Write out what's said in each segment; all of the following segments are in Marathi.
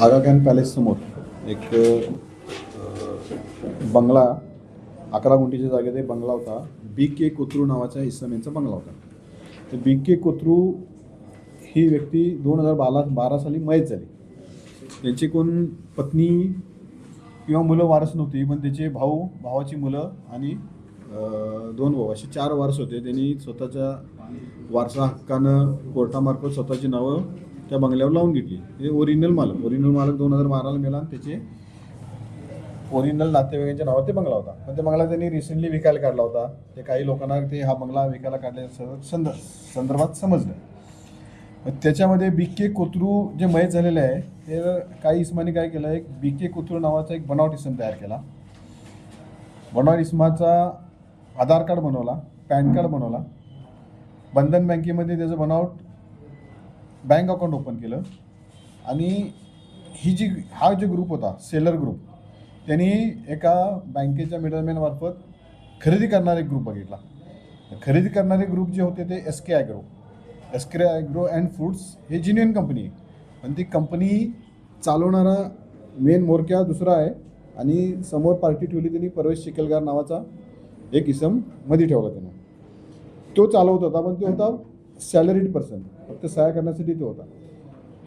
आगा खान पॅलेस समोर एक बंगला 11 गुंठीच्या जागेत एक बंगला होता. बी.के. कोथरू नावाच्या इसम यांचा बंगला होता. तर बी.के. कोथरू ही व्यक्ती 2012 साली मयत झाली. त्यांची कोण पत्नी किंवा मुलं वारस नव्हती, पण त्याचे भावाची मुलं आणि 2 भाऊ असे 4 वारस होते. त्यांनी स्वतःच्या वारसा हक्कानं कोर्टामार्फत स्वतःची नावं त्या बंगल्यावर लावून घेतली. हे ओरिजिनल मालक 2012ला मेला आणि त्याचे ओरिजिनल नातेवाईकांच्या नावावर ते बंगला होता. पण ते बंगला त्यांनी रिसेंटली विकायला काढला होता. ते काही लोकांना ते हा बंगला विकायला काढल्याच्या संदर्भात समजलं. त्याच्यामध्ये बी.के. कोथरू जे मयत झालेले आहे ते काही इसमाने काय केलं, एक बी.के. कोथरू नावाचा एक बनावट इसम तयार केला. बनावट इसमाचा आधार कार्ड बनवला, पॅन कार्ड बनवला, बंधन बँकेमध्ये त्याचं बनावट बँक अकाउंट ओपन केलं आणि हा जो ग्रुप होता सेलर ग्रुप, त्यांनी एका बँकेच्या मिडलमॅनमार्फत खरेदी करणारे ग्रुप बघितला. खरेदी करणारे ग्रुप जे होते ते S K agro and fruits हे जिन्युइन कंपनी आहे. पण ती कंपनी चालवणारा मेन मोरक्या दुसरा आहे आणि समोर पार्टी ठेवली त्यांनी परवेश चिखलगार नावाचा एक इसम मध्ये ठेवला त्यानं. तो चालवत होता, पण तो होता सॅलरीड पर्सन, फक्त सहाय्य करण्यासाठी तो होता.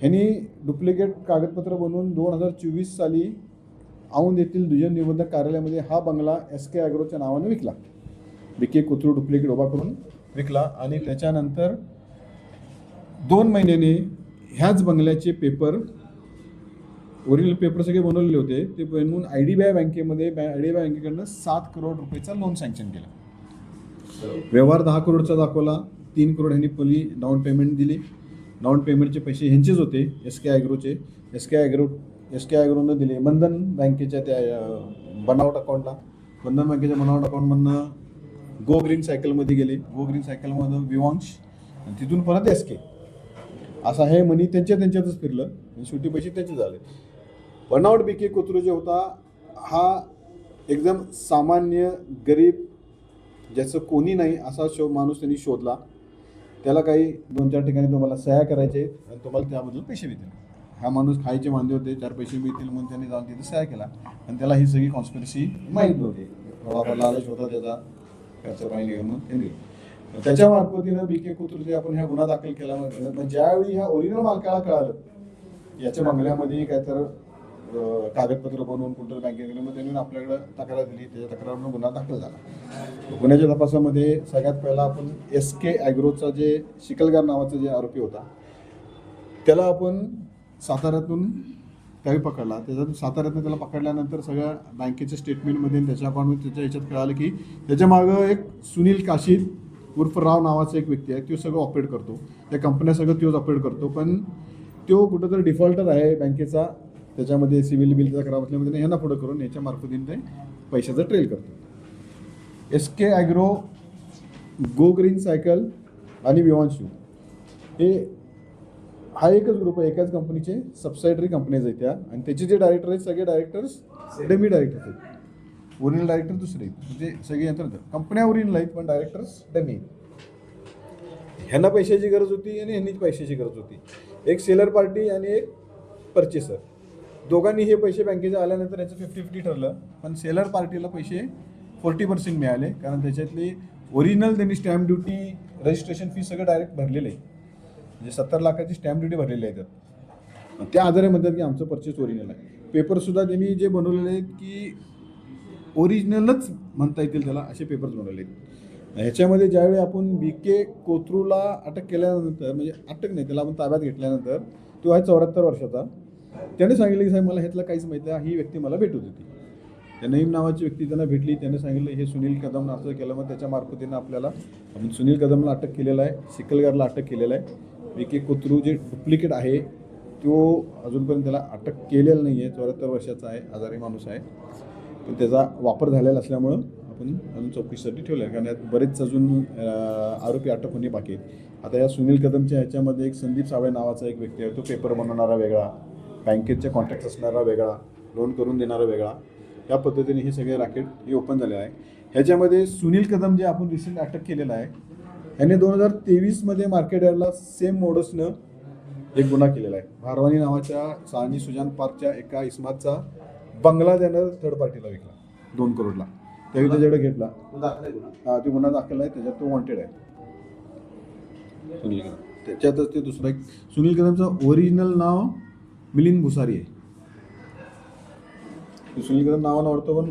ह्यांनी डुप्लिकेट कागदपत्र बनवून 2024 साली औंध येथील दुय्यम निबंधक कार्यालयामध्ये हा बंगला एस के ॲग्रोच्या नावाने विकला. बी.के. कोथरू डुप्लिकेट उभा करून विकला आणि त्याच्यानंतर 2 महिन्याने ह्याच बंगल्याचे पेपर, ओरिजिनल पेपर सगळे बनवलेले होते, ते बनवून IDBI बँकेकडनं 7 करोड रुपयेचा लोन सँक्शन केला. व्यवहार 10 करोडचा दाखवला. 3 करोड ह्यांनी पहिली डाऊन पेमेंट दिली. डाऊन पेमेंटचे पैसे ह्यांचेच होते, एस के ॲग्रोनं दिले बंधन बँकेच्या त्या बनावट अकाउंटला. बंधन बँकेच्या बनावट अकाउंटमधनं गो ग्रीन सायकलमध्ये गेले. गो ग्रीन सायकलमधून विवांश आणि तिथून परत एस के, असं हे मनी त्यांच्यातच फिरलं आणि शेवटी पैसे त्याचे झाले. बनावट बी.के. कोथरू जे होता हा एकदम सामान्य गरीब ज्याचं कोणी नाही असा माणूस त्यांनी शोधला. त्याला काही 2-4 ठिकाणी तुम्हाला सह्या करायचे आणि तुम्हाला त्याबद्दल पैसे मिळतील. हा माणूस खायचे वांदे होते, 4 पैसे मिळतील म्हणून त्यांनी जाऊन तिथे सह्या केला आणि त्याला ही सगळी कॉन्स्पिरसी माहीत नव्हती. थोडाफार लालच होता त्याचा, खर्च पाहिजे म्हणून त्यांनी त्याच्या मार्फतीनं बी.के. कोथरूचे आपण ह्या गुन्हा दाखल केला. पण ज्यावेळी ह्या ओरिजिनल मालकाला कळालं याच्या बंगल्यामध्ये काय तर कागदपत्र बनवून कुठं बँकेकडे, मग त्यांनी आपल्याकडं तक्रार दिली. त्याच्या तक्रारीनं गुन्हा दाखल झाला. गुन्ह्याच्या तपासामध्ये सगळ्यात पहिला आपण एस के ॲग्रोचा जे चिखलगार नावाचा जे आरोपी होता त्याला आपण साताऱ्यातून त्यावेळी पकडला. त्याच्यातून साताऱ्यातून त्याला पकडल्यानंतर सगळ्या बँकेच्या स्टेटमेंटमध्ये त्याच्या अकाउंटमध्ये त्याच्या ह्याच्यात कळालं की त्याच्या मागं एक सुनील काशीद उर्फ राव नावाचा एक व्यक्ती आहे. तो सगळं ऑपरेट करतो, त्या कंपन्या सगळं तोच ऑपरेट करतो. पण तो कुठंतरी डिफॉल्टर आहे बँकेचा, त्याच्यामध्ये सिव्हिल बिलचा खराब असल्यामुळे ह्यांना पुढं करून याच्या मार्फतीने ते पैशाचं ट्रेल करतो. एस के ॲग्रो, गो ग्रीन सायकल आणि विवांशू हे हा एकच ग्रुप आहे. एकाच कंपनीचे सबसायडरी कंपनीज आहेत त्या, आणि त्याचे जे डायरेक्टर आहेत सगळे डायरेक्टर्स डेमी डायरेक्टर्स आहेत. ओरिजिनल डायरेक्टर दुसरे आहेत, म्हणजे सगळे यंत्र कंपन्या ओरिजिनल आहेत पण डायरेक्टर्स डेमी. ह्यांना पैशाची गरज होती आणि ह्यांनीच पैशाची गरज होती. एक सेलर पार्टी आणि एक परचेसर, दोघांनी हे पैसे बँकेच्या आल्यानंतर याचं 50-50 ठरलं. पण सेलर पार्टीला पैसे 40% मिळाले, कारण त्याच्यातली ओरिजिनल त्यांनी स्टॅम्प ड्युटी, रजिस्ट्रेशन फी सगळं डायरेक्ट भरलेलं आहे. म्हणजे 70 लाखाची स्टॅम्प ड्युटी भरलेली आहे. तर त्या आधारे म्हणतात की आमचं परचेस ओरिजिनल आहे. पेपरसुद्धा त्यांनी जे बनवलेले आहेत की ओरिजिनलच म्हणता येतील त्याला, असे पेपर्स बनवले आहेत. ह्याच्यामध्ये ज्यावेळी आपण बी.के. कोथरूला अटक केल्यानंतर, म्हणजे अटक नाही, त्याला आपण ताब्यात घेतल्यानंतर, तो आहे 74 वर्षाचा. त्याने सांगितलं की साहेब मला ह्यातलं काहीच माहिती आहे, ही व्यक्ती मला भेटत होती. त्या नईम नावाची व्यक्ती त्यांना भेटली. त्याने सांगितलं हे सुनील कदम असं केलं. मग त्याच्या मार्फतीनं आपण सुनील कदमला अटक केलेलं आहे, चिखलगारला अटक केलेलं आहे. बी.के. कोथरू जे डुप्लिकेट आहे तो अजूनपर्यंत त्याला अटक केलेलं नाही आहे. 74 वर्षाचा आहे, आजारी माणूस आहे. पण त्याचा वापर झालेला असल्यामुळं आपण अजून चौकशीसाठी ठेवलं आहे, कारण यात बरेच अजून आरोपी अटक होणे बाकी आहेत. आता या सुनील कदमच्या ह्याच्यामध्ये एक संदीप सावळे नावाचा एक व्यक्ती आहे. तो पेपर बनवणारा वेगळा, बँकेचे कॉन्टॅक्ट असणारा वेगळा, लोन करून देणारा वेगळा. या पद्धतीने हे सगळे रॅकेट हे ओपन झाले आहे. ह्याच्यामध्ये सुनील कदम जे आपण रिसेंट अटक केलेला आहे, याने 2023 मार्केट यार्डला सेम मोडसनं एक गुन्हा केलेला आहे. भारवानी नावाच्या सानी सुजान पार्कच्या एका इस्मातचा बंगला त्यानं थर्ड पार्टीला विकला 2 करोडला. त्यावेळी त्याच्याकडे घेतला. हा, तो गुन्हा दाखल आहे, त्याच्यात तो वॉन्टेड आहे सुनील कदम. त्याच्यातच ते दुसरा एक सुनील कदमचं ओरिजिनल नाव मिलिंद भुसारी आहे. सुनील कदम नावानं आवडतो, पण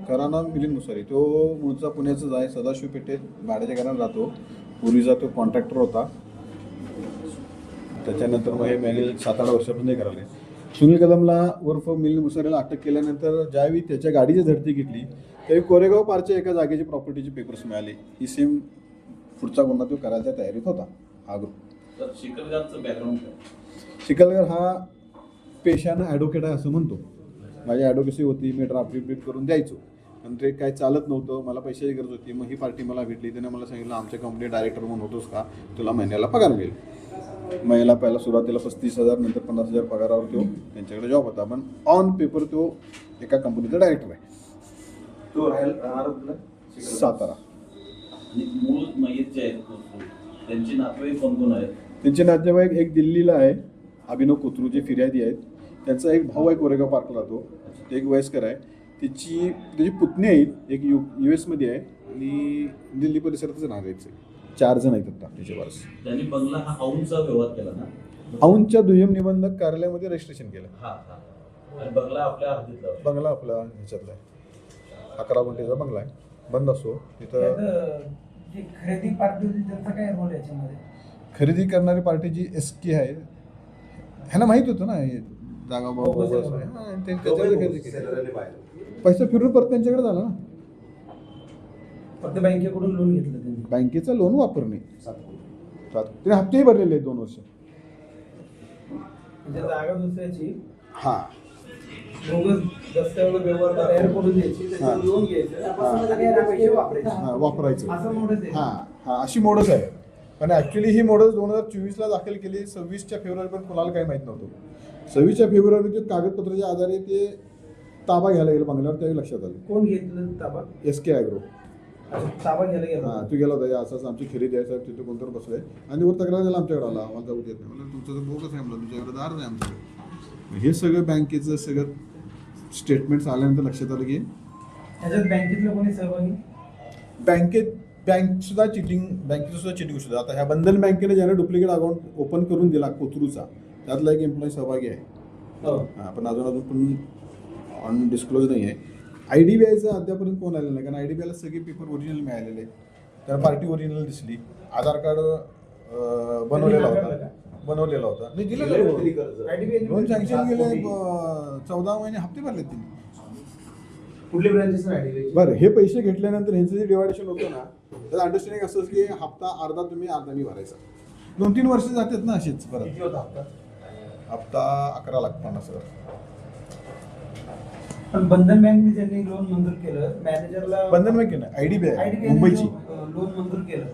खरा नाव मिलिंद भुसारी. तो मूळचा पुण्याचाच आहे. सदाशिव पेठेत भाड्याच्या घरात राहतो. पूर्वीचा तो कॉन्ट्रॅक्टर होता. त्याच्यानंतर मग हे मागील 7-8 वर्षापासून हे करायला. सुनील कदमला उर्फ मिलिंद भुसारीला अटक केल्यानंतर ज्यावेळी त्याच्या गाडीची झडती घेतली त्यावेळी कोरेगाव पारच्या एका जागेची प्रॉपर्टीचे पेपर्स मिळाले. ही सेम पुढचा गुन्हा तो करायच्या तयारीत होता हा ग्रुप. चिखलगारचं बॅकग्राऊंड चिखलगार हा पेशानं ॲडव्होकेट आहे असं म्हणतो. माझी ॲडव्होकेसी होती, मी ड्राफ्ट रिपीट करून द्यायचो, पण ते काय चालत नव्हतं. मला पैशाची गरज होती. मग ही पार्टी मला भेटली. त्याने मला सांगितलं आमच्या कंपनी डायरेक्टर म्हणून होतोस का, तुला महिन्याला पगार मिळेल. महिन्याला पहिला सुरुवातीला 35,000 नंतर 50,000 पगारावर तो त्यांच्याकडे जॉब होता. पण ऑन पेपर तो एका कंपनीचा डायरेक्टर आहे. तो राहणार सातारा. मूळ मयत जे आहेत त्यांचे नातेवाईक कोण कोण आहेत? त्यांचे नातेवाईक एक दिल्लीला आहे, अभिनव कोथरू, जे फिर्यादी आहेत. त्यांचा एक भाऊ आहे कोरेगाव पार्कला राहतो, एक वयस्कर आहे. त्याची पुतणी आहेत, एक US मध्ये आहे आणि दिल्ली परिसरातच राहण्याचे 4 जण आहेत आता त्याचे वारस. त्यांनी बंगला हा औंधचा व्यवहार केला ना, औंधच्या दुय्यम निबंधक कार्यालयामध्ये रजिस्ट्रेशन केलं. हा हा. आणि बंगला आपल्या हद्दीतला होता. बंगला आपला ह्याच्यातला आहे, 11 गुंठेचा बंगला आहे, बंद असतो तिथं. जी खरेदी पार्टी होती त्यांचा काय रोल याच्यामध्ये? खरेदी करणारी पार्टी जी SK आहे, ह्यांना माहीत होतं ना हे जागा पैसा फिरून परत त्यांच्याकडे झाला ना. फक्त बँकेकडून लोन घेतलं त्यांनी. बँकेचं लोन वापरणे, ते हप्तेही भरलेले आहेत 2 वर्ष. म्हणजे जागा दुसऱ्याची हां बोगस दस्तावेज व्यवहार तयार करून द्यायची, त्याच्यावर लोन घ्यायचं, पैसे वापरायचे. हां वापरायचं. असं मोडच आहे. हां अशी मोडच आहे. पण ॲक्च्युली ही मोडच 2024ला दाखल केली. 26 फेब्रुवारी पण कोणाला काही माहीत नव्हतं. 26 फेब्रुवारी ते कागदपत्राच्या आधारे ते ताबा घ्यायला गेलं बंगल्यावर, त्यावेळी लक्षात आलं. कोण घेतलं ताबा? SK agro. ताबा घ्यायला गेला. हां तू गेला होता, असंच आमची खरेदी आहे साहेब, तिथे कोणतर बसलंय आणि वर तक्रार द्यायला आमच्याकडे आला. आम्हाला जाऊ देत नाही. म्हणलं तुमचं तर बोगस आहे, म्हणलं तुमच्याकडे दार नाही आमच्याकडे. हे सगळं बँकेचं सगळं स्टेटमेंट्स आल्यानंतर लक्षात आलं की ह्याच्यात बँकेतलं कोणी सहभागी? बँकेचं सुद्धा चिटिंग होऊ शकतं. आता ह्या बंधन बँकेने ज्याने डुप्लिकेट अकाउंट ओपन करून दिला कोथरूचा, त्यातला एक एम्प्लॉई सहभागी आहे. हां पण अजून पण ऑन डिस्क्लोज नाही आहे. IDBIचं अद्यापर्यंत कोण आलेलं नाही, कारण IDBIला सगळे पेपर ओरिजिनल मिळालेले. त्याला पार्टी ओरिजिनल दिसली, आधार कार्ड बनवलेला होता नाही दिलेलं. लोन सँक्शन केले, 14 महिने हप्ते भरलेत त्यांनी. कुठले ब्रँचेस आहे? बरं हे पैसे घेतल्यानंतर ह्यांचं जे डिवायडेशन होतं ना, त्याचं अंडरस्टँडिंग असं की हप्ता अर्धा तुम्ही अर्धा मी भरायचा. 2-3 वर्ष जातात ना असेच. परत किती होता हप्ता 11,50,000. पण बंधन बँकने ज्यांनी लोन मंजूर केलं, मॅनेजरला बंधन बँकेनं IDBI मुंबईची लोन मंजूर केलं,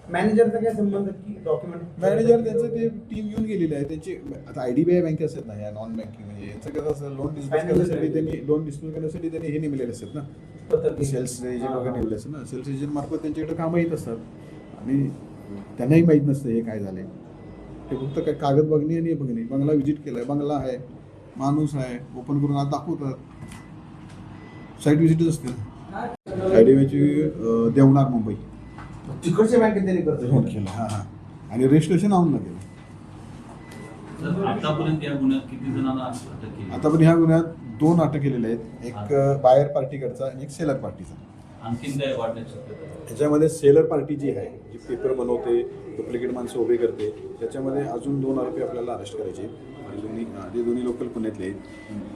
मॅनेजरचा काय संबंध की डॉक्युमेंट? मॅनेजर त्यांचं ते टीम येऊन गेलेली आहे त्यांची. आता IDBI बँके असतात ना, या नॉन बँकिंग म्हणजे यांचं कसं असं लोन डिस्बर्स करण्यासाठी त्यांनी हे नेमलेले असतात ना, सेल्स एजंट वगैरे नेमले असतात ना. सेल्स एजंट मार्फत त्यांच्याकडे कामं येत असतात आणि त्यांनाही माहीत नसतं हे काय झाले. ते फक्त काय कागद बघणे आणि हे बघणे. बंगला व्हिजिट केलाय, बंगला आहे, माणूस आहे, ओपन करून आज दाखवतात. साईट व्हिजिटच असते. IDBIची देवनार मुंबई तिकडच्या बँकेत त्यांनी लोन केलं. हां आणि रजिस्ट्रेशन आणून केलं. आतापर्यंत या गुन्ह्यात किती जणांना अटक केली? आता पण ह्या गुन्ह्यात 2 अटक केलेले आहेत, एक बायर पार्टीकडचा आणि एक सेलर पार्टीचा. आणखीन काय वाढण्याची शक्यता आहे? त्याच्यामध्ये सेलर पार्टी जी आहे, जी पेपर बनवते, डुप्लिकेट माणसं उभे करते, त्याच्यामध्ये अजून 2 आरोपी आपल्याला अरेस्ट करायचे. ते दोन्ही लोकल पुण्यातले आहेत.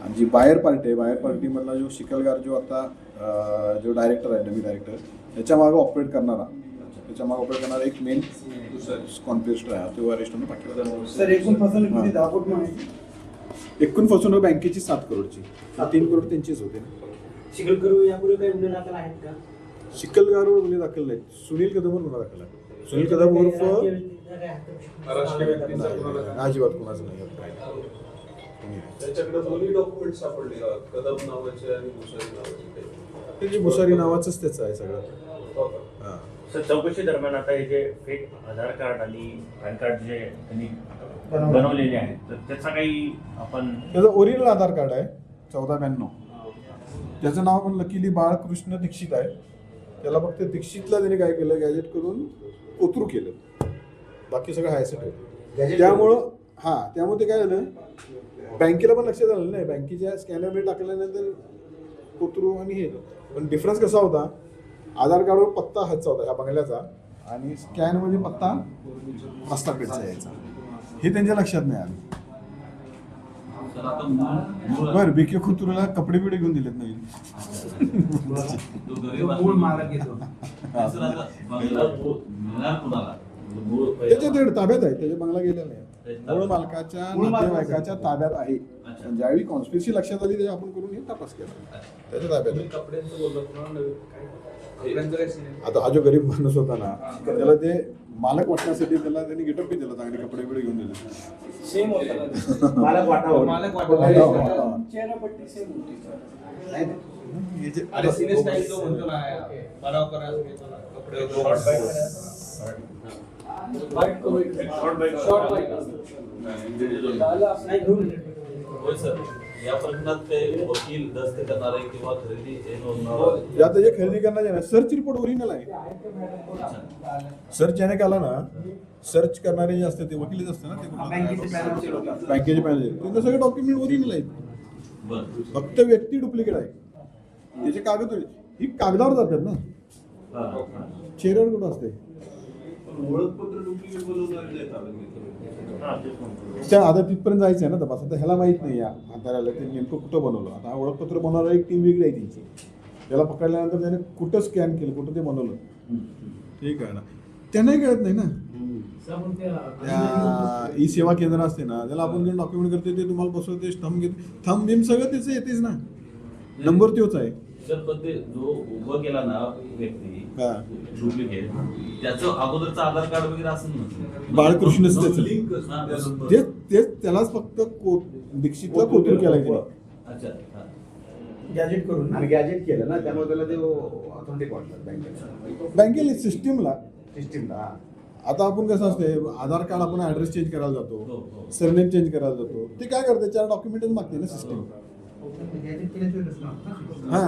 आणि जी बायर पार्टी आहे, बायर पार्टीमधला जो शिकलगार, जो आता जो डायरेक्टर आहे, नवीन डायरेक्टर, त्याच्या मागं ऑपरेट करणारा एक मेन कॉन्फिडेस्ट आहे, तो अरेस्ट होऊन पाठवला. सर एकूण फसवणूक किती? 10 कोटी म्हणून एकूण फसवणूक बँकेची 7 करोडची. 3 करोड त्यांचीच होते. चिखलकर यापूर्वी काही गुन्हे दाखल आहेत का? चिखलगारवर गुन्हे दाखल नाहीत. सुनील कदमवर गुन्हा दाखल आहे. सुनील कदम उर्फ अजिबात कोणाचं नाही. त्याच्याकडे दोन्ही डॉक्युमेंट सापडले, कदम नावाचे आणि भुसारी नावाचे. ते भुसारी नावाचंच त्याचं आहे सगळं. हां सर चौकशी दरम्यान आता हे जे फेक आधार कार्ड आणि पॅन कार्ड जे त्यांनी बनवलेले आहेत. तर त्याचा काही आपण त्याचं ओरिजिनल आधार कार्ड आहे 1492. त्याचं नाव पण लकीली बाळकृष्ण दीक्षित आहे. त्याला फक्त दीक्षितला त्याने काय केलं, गॅजेट करून कोथरू केलं, बाकी सगळं हायसेट आहे. त्यामुळं ते काय झालं, बँकेला पण लक्षात आलं नाही. बँकेच्या स्कॅनरमध्ये टाकल्यानंतर कोथरू आणि हे, पण डिफरन्स कसा होता, आधार कार्डवर पत्ता ह्याचा होता, ह्या बंगल्याचा, आणि स्कॅनमध्ये पत्ता रस्तापेठचा यायचा. हे त्यांच्या लक्षात नाही आलं. तर आता मूळ बरं, बीके खुतरूला कपडे बिडे घेऊन दिलेत नवीन. जो गरीब मूळ मालक येतो. सर, आता बंगला मिळणार कुणाला? मूळ त्याच्या ते ताब्यात आहे, त्याच्या बंगला गेलेला नाही. मूळ मालकाच्या नातेवाईकाच्या ताब्यात आहे. पण ज्यावेळी कॉन्स्पिरसी लक्षात आली त्याच्या आपण करून हे तपास केला, त्याच्या ताब्यात तुम्ही आहे. कपड्यांचं बोललात ना, नवीन काय कपड्यांचं काय scene आहे? आता हा जो गरीब माणूस होता ना, त्याला ते मालक वाटण्यासाठी त्याला त्यांनी गेटअप बी दिला, चांगले कपडे बिडे घेऊन दिले. सेम होतं ना. मालक वाटावं. मालक वाटावं. वाटला. चेहरापट्टी सेम होती. नाही ते. हे जे- अरे सिने स्टाईल जो म्हणतो ना, पराव करायला घेतो ना, कपडे नाही घेऊन होय सर, या प्रकरणात काही वकील दस्त करणारे किंवा खरेदी हे नोंदवणार आता जे खरेदी करण्याचे ना, सर्च रिपोर्ट ओरिजिनल आहे. सर्च याने केला ना, सर्च करणारे जे असते ते वकीलच असते ना, ते बँकेचे मॅनेजर, त्यांचं सगळे डॉक्युमेंट ओरिजिनल आहेत. बरं. फक्त व्यक्ती डुप्लिकेट आहे. त्याचे कागद ही कागदावर जातात ना, हा, हा. चेहऱ्यावर कुठं असते. ओळखपत्र डुप्लिकेट बनवणारे नाही ताब्यात घेतलं. हा, तेच म्हणतो. त्या आता तिथपर्यंत जायचं आहे ना तपास. आता ह्याला माहित नाही या हाताळायला ते नेमकं कुठं बनवलं. आता हा ओळखपत्र बनवणारा एक टीम वेगळी आहे त्यांची. त्याला पकडल्यानंतर त्याने कुठं स्कॅन केलं, कुठं ते बनवलं, ठीक आहे ना, त्यांनाही कळत नाही ना. त्या ई सेवा केंद्र असते ना, त्याला आपण जे डॉक्युमेंट करते ते तुम्हाला बसवते, थंब घेते, थंब बिम सगळं त्याचं येतेच ना, नंबर तोच आहे. सर, पण ते जो उभं केला ना व्यक्ती हा. डुप्लिकेट, त्याचं अगोदरचं आधार कार्ड वगैरे असं नव्हतं. बाळकृष्णच त्याचं लिंक हा, बरोबर. तेच त्यालाच फक्त दीक्षितला कोथरूड केलाय त्याने. अच्छा, हा. गॅजेट करून आणि गॅजेट केलं ना, त्यामुळे त्याला ते ऑथेंटिक वाटलं बँकेला, बँकेला सिस्टीमला. सिस्टीमला. आता आपण कसं असते, आधार कार्ड आपण ऍड्रेस चेंज करायला हो, जातो, हो. सरनेम चेंज करायला जातो, ते काय करते, 4 डॉक्युमेंटच मागते ना सिस्टीम. हा,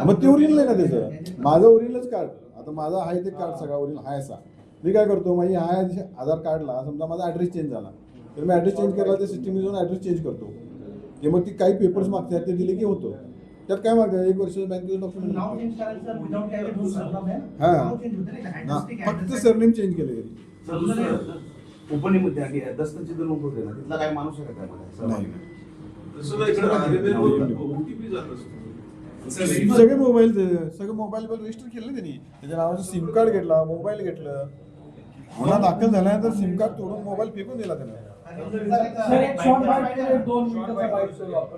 मग ते ओरिजिनल आहे ना त्याचं. माझं ओरिजिनलच कार्ड, आता माझा आहे ते कार्ड सगळा ओरिजिनल आहे असा. मी काय करतो, माझी आहे आधार कार्डला समजा माझा ऍड्रेस चेंज झाला, तर मी ऍड्रेस चेंज करायला त्या सिस्टीममध्ये जाऊन ऍड्रेस चेंज करतो. ते मग ती काही पेपर्स मागतात, ते दिले की होतो. त्यात काय मागतात, 1 वर्ष बँकेचं डॉक्युमेंट. फक्त सरनेम चेंज केलं घरी. ओपनिंगमध्ये दस्तची जर नोंद होते ना, तिथला काही माणूस आहे का त्यामध्ये? नाही. तसं नाही, इकडे OTP जात असतो. सगळे मोबाईल रजिस्टर केलं त्यांनी. त्याच्या नावाचं सिम कार्ड घेतला, मोबाईल घेतलं, गुन्हा दाखल झाल्यानंतर सिम कार्ड तोडून मोबाईल फेकून दिला त्यांना. सर, एक शॉर्ट बाईट, 2 मिनिटाचा बाईट करू आपण.